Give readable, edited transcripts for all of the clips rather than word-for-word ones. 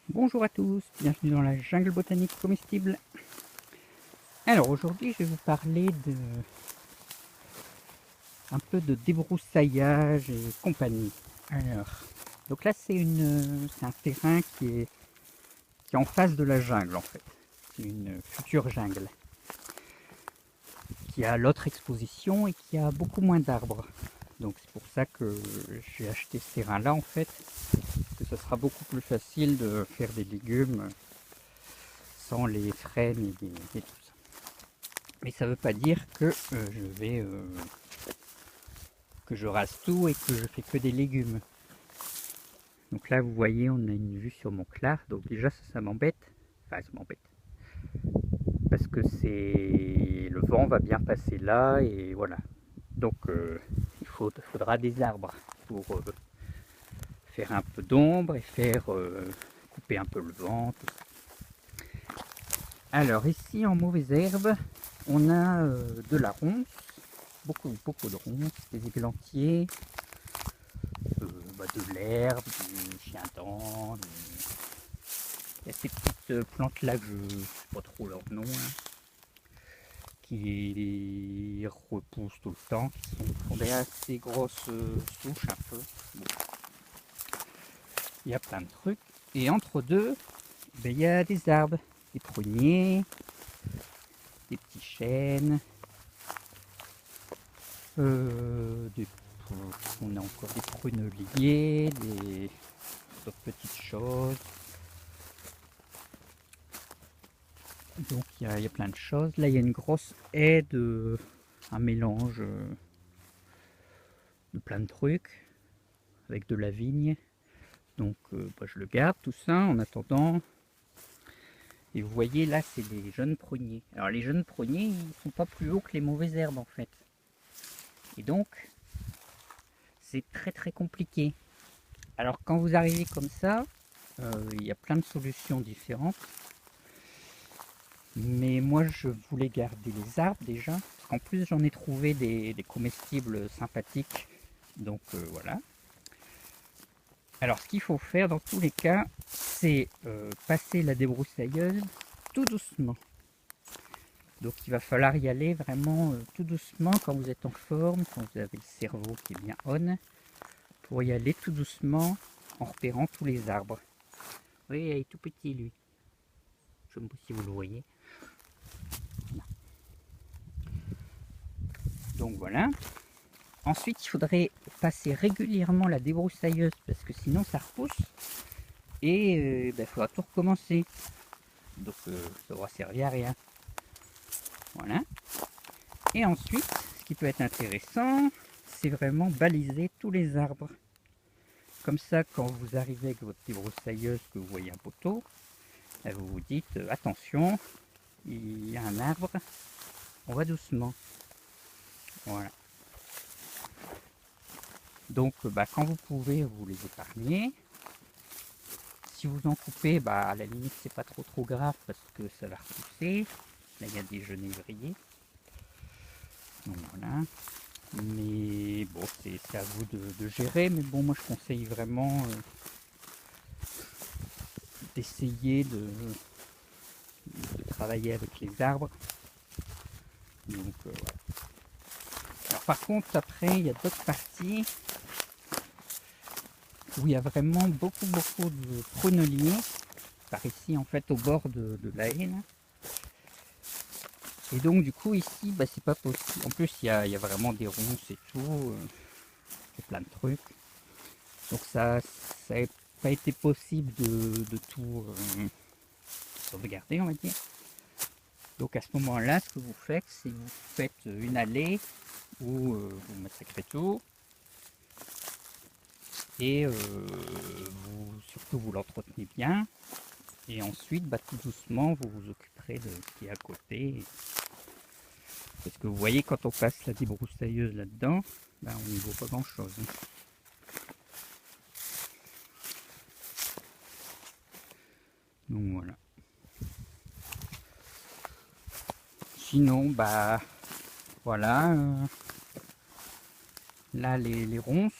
Bonjour à tous, bienvenue dans la jungle botanique comestible. Alors aujourd'hui je vais vous parler de un peu de débroussaillage et compagnie. Alors, donc là c'est un terrain qui est en face de la jungle en fait. C'est une future jungle qui a l'autre exposition et qui a beaucoup moins d'arbres. Donc c'est pour ça que j'ai acheté ce terrain là en fait, parce que ça sera beaucoup plus facile de faire des légumes sans les frênes et tout ça. Mais ça ne veut pas dire que que je rase tout et que je fais que des légumes. Donc là, vous voyez, on a une vue sur Montclar. Donc déjà, ça m'embête. Enfin, ça m'embête. Parce que le vent va bien passer là et voilà. Donc faudra des arbres pour faire un peu d'ombre et couper un peu le vent. Tout ça. Alors ici, en mauvaise herbe, on a de la ronce. Beaucoup de ronces, des églantiers, de l'herbe, du chien-dent. Il y a ces petites plantes là que je ne sais pas trop leur nom, hein, qui repoussent tout le temps, qui sont des assez grosses souches un peu. Bon. Il y a plein de trucs. Et entre deux, ben, il y a des arbres, des pruniers, des petits chênes, des, on a encore des pruneliers, d'autres petites choses. Donc il y a plein de choses. Là il y a une grosse haie un mélange de plein de trucs avec de la vigne. Donc je le garde tout ça en attendant. Et vous voyez là c'est les jeunes pruniers. Alors les jeunes pruniers ils sont pas plus hauts que les mauvaises herbes en fait. Et donc c'est très compliqué. Alors quand vous arrivez comme ça, il y a plein de solutions différentes. Mais moi je voulais garder les arbres déjà. Parce qu'en plus j'en ai trouvé des comestibles sympathiques. Donc voilà. Alors ce qu'il faut faire dans tous les cas, c'est passer la débroussailleuse tout doucement. Donc il va falloir y aller vraiment tout doucement quand vous êtes en forme, quand vous avez le cerveau qui est bien on, pour y aller tout doucement en repérant tous les arbres. Oui, il est tout petit lui. Je ne sais pas si vous le voyez. Donc voilà. Ensuite, il faudrait passer régulièrement la débroussailleuse parce que sinon ça repousse et il faudra tout recommencer. Donc ça aura servi à rien. Voilà. Et ensuite, ce qui peut être intéressant, c'est vraiment baliser tous les arbres. Comme ça, quand vous arrivez avec votre débroussailleuse, que vous voyez un poteau, vous vous dites attention, il y a un arbre, on va doucement. Voilà. Donc quand vous pouvez, vous les épargnez. Si vous en coupez, à la limite c'est pas trop grave parce que ça va repousser. Là il y a des genévriers. Donc voilà. Mais bon, c'est à vous de gérer. Mais bon, moi je conseille vraiment d'essayer de travailler avec les arbres. Donc voilà. Alors par contre, après, il y a d'autres parties où il y a vraiment beaucoup de pruneliers. Par ici, en fait, au bord de la haie. Là. Et donc, du coup, ici, c'est pas possible. En plus, il y a vraiment des ronces et tout. Il y a plein de trucs. Donc, ça n'a pas été possible de tout sauvegarder, on va dire. Donc, à ce moment-là, ce que vous faites, c'est que vous faites une allée où vous massacrez tout. Et surtout, vous l'entretenez bien. Et ensuite, tout doucement, vous vous occuperez de ce qui est à côté. Parce que vous voyez, quand on passe la débroussailleuse là-dedans, on n'y voit pas grand-chose. Donc voilà. Sinon, voilà. Là, les ronces.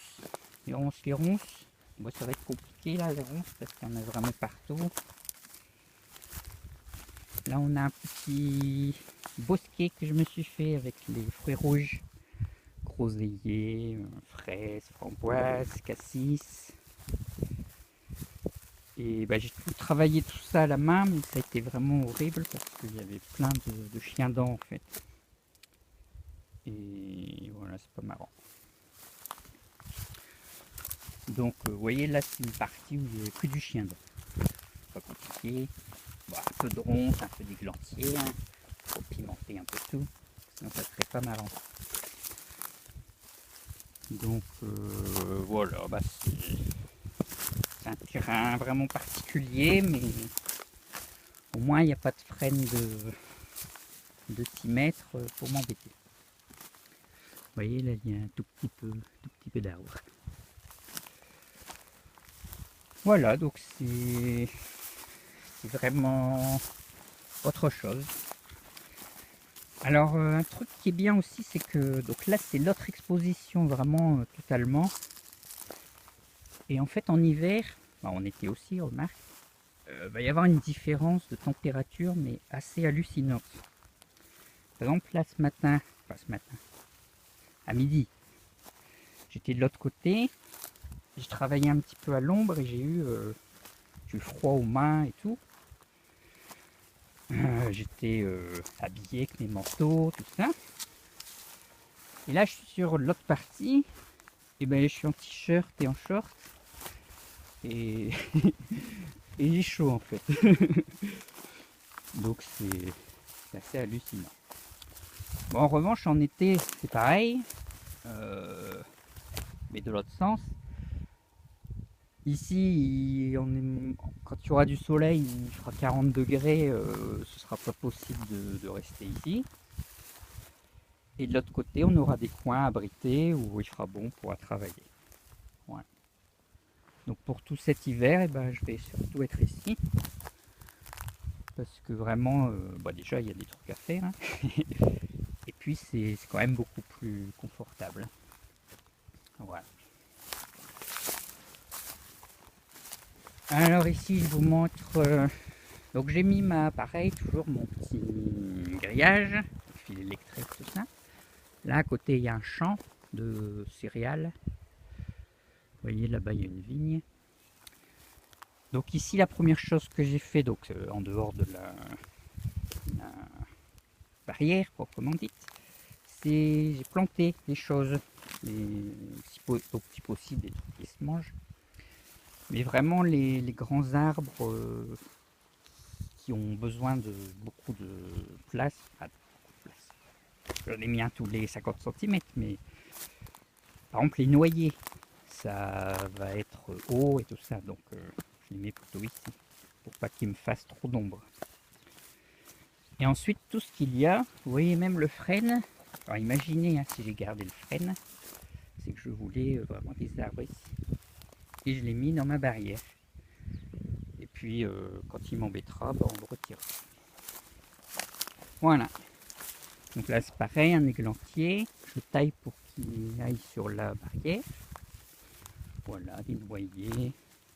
Les ronces. Bon, ça va être compliqué là, les ronces, parce qu'il y en a vraiment partout. Là, on a un petit bosquet que je me suis fait avec les fruits rouges. Groseilliers, fraises, framboises, cassis. Et bah, j'ai tout travaillé tout ça à la main, mais ça a été vraiment horrible parce qu'il y avait plein de chiens dents en fait. Et voilà, c'est pas marrant. Donc, vous voyez, là, c'est une partie où il n'y a que du chien dent. Pas compliqué. Bon, un peu de ronces, un peu d'églantier. Hein. Faut pimenter un peu tout. Sinon, ça serait pas marrant. Donc, voilà, bah, c'est un terrain vraiment particulier, mais au moins, il n'y a pas de freine de 6 mètres pour m'embêter. Vous voyez, là, il y a un tout petit peu d'arbre. Voilà, donc c'est vraiment autre chose. Alors, un truc qui est bien aussi, c'est que donc là, c'est l'autre exposition vraiment totalement. Et en fait, en hiver, bah, en été aussi, remarque, va y avoir une différence de température, mais assez hallucinante. Par exemple, là, ce matin, à midi, j'étais de l'autre côté, j'ai travaillé un petit peu à l'ombre et j'ai eu froid aux mains et tout. J'étais habillé avec mes manteaux, tout ça. Et là, je suis sur l'autre partie, et ben je suis en t-shirt et en short. Et, et j'ai chaud en fait. Donc c'est assez hallucinant. Bon, en revanche, en été, c'est pareil. Mais de l'autre sens. Ici, quand il y aura du soleil, il fera 40 degrés, ce sera pas possible de rester ici. Et de l'autre côté, on aura des coins abrités où il fera bon pour travailler. Ouais. Donc pour tout cet hiver, eh ben, je vais surtout être ici. Parce que vraiment, bah déjà, il y a des trucs à faire. Hein. Et puis, c'est quand même beaucoup plus confortable. Voilà. Alors ici, je vous montre... donc j'ai mis pareil, toujours mon petit grillage, fil électrique, tout ça. Là, à côté, il y a un champ de céréales. Vous voyez, là-bas, il y a une vigne. Donc ici, la première chose que j'ai fait, donc en dehors de la barrière, proprement dite, c'est j'ai planté des choses, au petit possible, des trucs qui se mangent. Mais vraiment, les grands arbres qui ont besoin de beaucoup de place, j'en ai mis un tous les 50 cm, mais par exemple, les noyers, ça va être haut et tout ça, donc je les mets plutôt ici, pour pas qu'ils me fassent trop d'ombre. Et ensuite, tout ce qu'il y a, vous voyez même le frêne. Alors imaginez, hein, si j'ai gardé le frêne, c'est que je voulais vraiment des arbres ici. Et je l'ai mis dans ma barrière. Et puis, quand il m'embêtera, bah, on le retire. Voilà. Donc là, c'est pareil, un églantier. Je taille pour qu'il aille sur la barrière. Voilà, des noyers.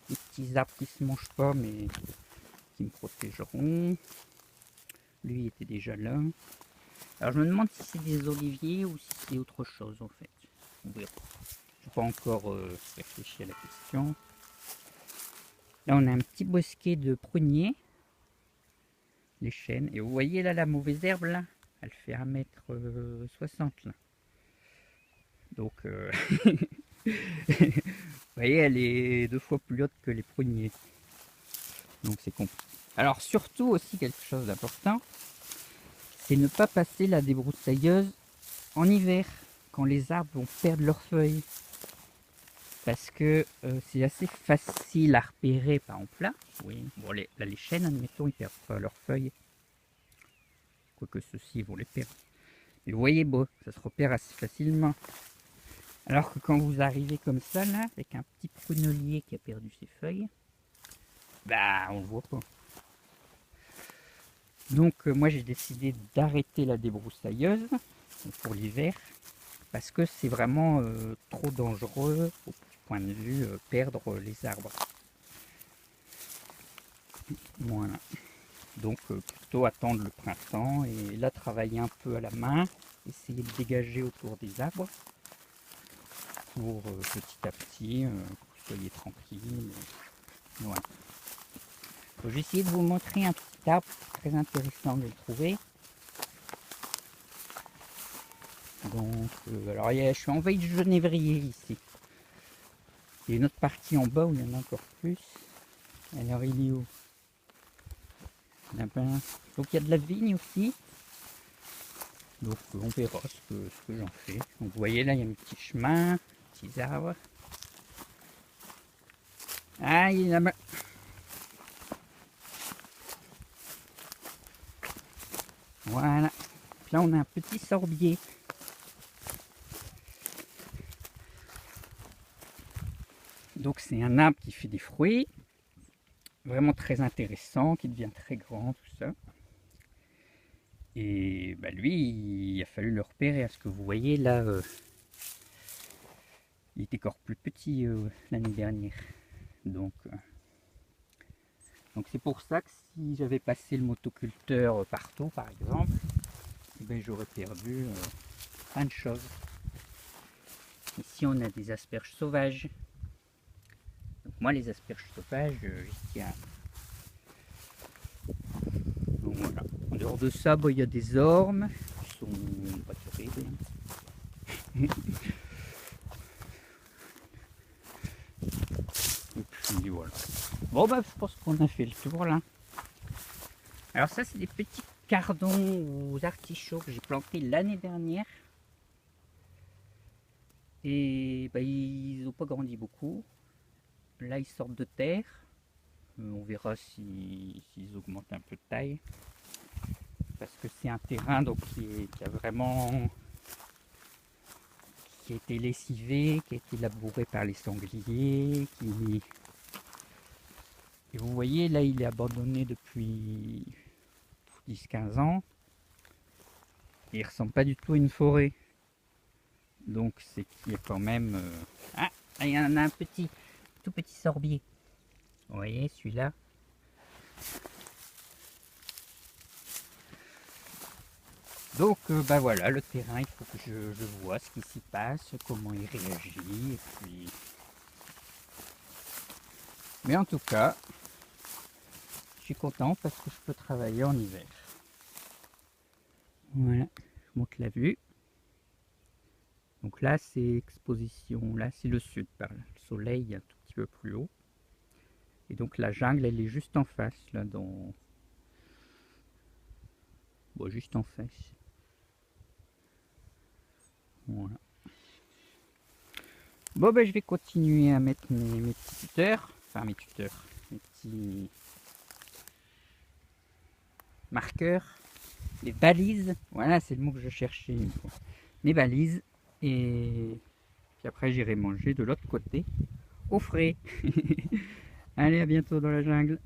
Des petits arbres qui ne se mangent pas, mais qui me protégeront. Lui était déjà là. Alors je me demande si c'est des oliviers ou si c'est autre chose en fait. On verra. Je n'ai pas encore réfléchi à la question. Là on a un petit bosquet de pruniers. Les chênes. Et vous voyez là la mauvaise herbe là, elle fait 1,60 m là. Donc vous voyez elle est 2 fois plus haute que les pruniers. Donc c'est compliqué. Alors surtout aussi quelque chose d'important, c'est ne pas passer la débroussailleuse en hiver, quand les arbres vont perdre leurs feuilles. Parce que c'est assez facile à repérer, par exemple là. Oui, bon, là les chênes, admettons, ils perdent pas leurs feuilles. Quoique ceux-ci vont les perdre. Mais vous voyez, bon, ça se repère assez facilement. Alors que quand vous arrivez comme ça, là, avec un petit prunelier qui a perdu ses feuilles, bah, on le voit pas. Donc moi j'ai décidé d'arrêter la débroussailleuse pour l'hiver parce que c'est vraiment trop dangereux point de vue perdre les arbres. Voilà. Donc plutôt attendre le printemps et là travailler un peu à la main, essayer de dégager autour des arbres pour petit à petit que vous soyez tranquille. Voilà. J'ai essayé de vous montrer un petit arbre très intéressant que j'ai trouvé. Donc alors je suis en veille de genévrier ici. Il y a une autre partie en bas où il y en a encore plus. Alors il est où? Donc il y a de la vigne aussi. Donc on verra ce que j'en fais. Donc vous voyez là il y a un petit chemin, petits arbres. Ah il y en a... Voilà. Puis là on a un petit sorbier. Donc c'est un arbre qui fait des fruits. Vraiment très intéressant, qui devient très grand, tout ça. Et bah lui, il a fallu le repérer. À ce que vous voyez là, il était encore plus petit l'année dernière. Donc c'est pour ça que si j'avais passé le motoculteur partout, par exemple, eh ben, j'aurais perdu plein de choses. Ici, on a des asperges sauvages. Donc moi, les asperges sauvages, j'y tiens. Donc voilà. En dehors de ça, il y a des ormes qui sont pas terribles. Et puis voilà. Bon bah je pense qu'on a fait le tour là. Alors ça c'est des petits cardons aux artichauts que j'ai plantés l'année dernière. Et bah, ils n'ont pas grandi beaucoup. Là ils sortent de terre. On verra s'ils augmentent un peu de taille. Parce que c'est un terrain donc, qui a vraiment... qui a été lessivé, qui a été labouré par les sangliers. Et vous voyez là il est abandonné depuis 10-15 ans. Et il ressemble pas du tout à une forêt. Donc c'est qu'il y a quand même... Ah, il y en a un petit, tout petit sorbier. Vous voyez celui-là. Donc bah voilà, le terrain, il faut que je vois ce qui s'y passe, comment il réagit. Et puis... Mais en tout cas, je suis content parce que je peux travailler en hiver. Voilà, je monte la vue. Donc là c'est exposition, là c'est le sud par là. Le soleil est un tout petit peu plus haut. Et donc la jungle elle est juste en face là dans... Bon juste en face. Voilà. Bon ben je vais continuer à mettre mes petits tuteurs. Enfin mes tuteurs. Mes petits marqueurs. Les balises. Voilà c'est le mot que je cherchais une fois. Mes balises. Et puis après j'irai manger de l'autre côté. Au frais. Allez à bientôt dans la jungle.